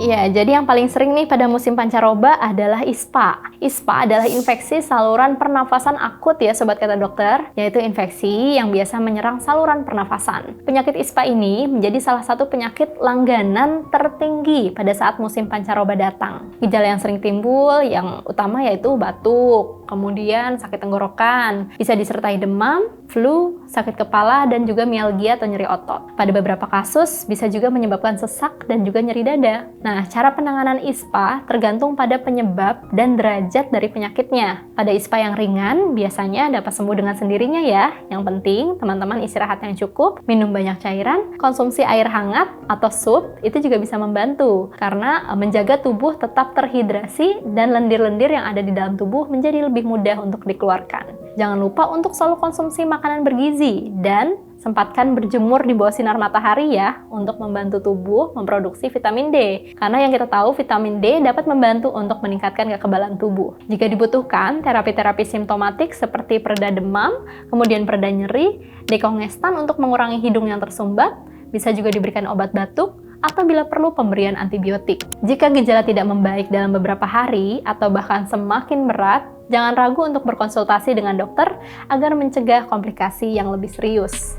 Ya, jadi yang paling sering nih pada musim pancaroba adalah ISPA. ISPA adalah infeksi saluran pernafasan akut ya sobat kata dokter, yaitu infeksi yang biasa menyerang saluran pernafasan. Penyakit ISPA ini menjadi salah satu penyakit langganan tertinggi pada saat musim pancaroba datang. Gejala yang sering timbul yang utama yaitu batuk, kemudian sakit tenggorokan, bisa disertai demam, flu, sakit kepala, dan juga mialgia atau nyeri otot. Pada beberapa kasus bisa juga menyebabkan sesak dan juga nyeri dada. Nah, cara penanganan ISPA tergantung pada penyebab dan derajat dari penyakitnya. Pada ISPA yang ringan, biasanya dapat sembuh dengan sendirinya ya. Yang penting, teman-teman istirahat yang cukup, minum banyak cairan, konsumsi air hangat atau sup, itu juga bisa membantu. Karena menjaga tubuh tetap terhidrasi dan lendir-lendir yang ada di dalam tubuh menjadi lebih mudah untuk dikeluarkan. Jangan lupa untuk selalu konsumsi makanan bergizi dan sempatkan berjemur di bawah sinar matahari ya untuk membantu tubuh memproduksi vitamin D. Karena yang kita tahu vitamin D dapat membantu untuk meningkatkan kekebalan tubuh. Jika dibutuhkan, terapi-terapi simptomatik seperti pereda demam, kemudian pereda nyeri, dekongestan untuk mengurangi hidung yang tersumbat, bisa juga diberikan obat batuk, atau bila perlu pemberian antibiotik. Jika gejala tidak membaik dalam beberapa hari atau bahkan semakin berat, jangan ragu untuk berkonsultasi dengan dokter agar mencegah komplikasi yang lebih serius.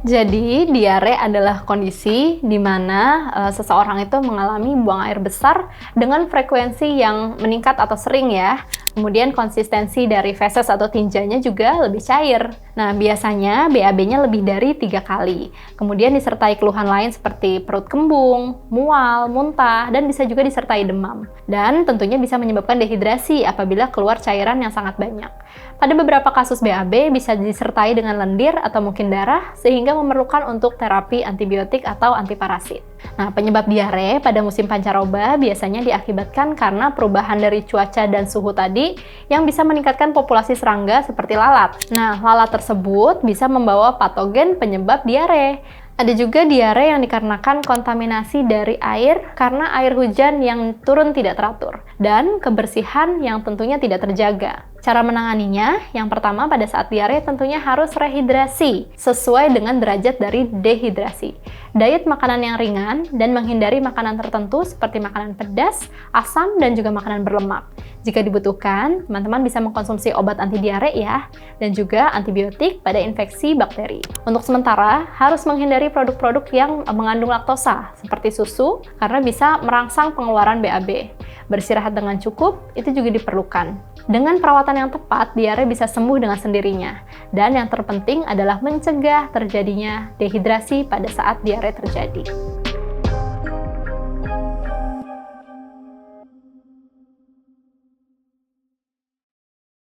Jadi, diare adalah kondisi di mana seseorang itu mengalami buang air besar dengan frekuensi yang meningkat atau sering ya. Kemudian konsistensi dari feses atau tinjanya juga lebih cair. Nah, biasanya BAB-nya lebih dari 3 kali. Kemudian disertai keluhan lain seperti perut kembung, mual, muntah, dan bisa juga disertai demam. Dan tentunya bisa menyebabkan dehidrasi apabila keluar cairan yang sangat banyak. Pada beberapa kasus BAB bisa disertai dengan lendir atau mungkin darah, sehingga memerlukan untuk terapi antibiotik atau antiparasit. Nah, penyebab diare pada musim pancaroba biasanya diakibatkan karena perubahan dari cuaca dan suhu tadi yang bisa meningkatkan populasi serangga seperti lalat. Nah, lalat tersebut bisa membawa patogen penyebab diare. Ada juga diare yang dikarenakan kontaminasi dari air karena air hujan yang turun tidak teratur dan kebersihan yang tentunya tidak terjaga. Cara menanganinya, yang pertama pada saat diare tentunya harus rehidrasi sesuai dengan derajat dari dehidrasi. Diet makanan yang ringan dan menghindari makanan tertentu seperti makanan pedas, asam, dan juga makanan berlemak. Jika dibutuhkan, teman-teman bisa mengkonsumsi obat anti diare ya, dan juga antibiotik pada infeksi bakteri. Untuk sementara, harus menghindari produk-produk yang mengandung laktosa, seperti susu, karena bisa merangsang pengeluaran BAB. Beristirahat dengan cukup, itu juga diperlukan. Dengan perawatan yang tepat, diare bisa sembuh dengan sendirinya. Dan yang terpenting adalah mencegah terjadinya dehidrasi pada saat diare terjadi.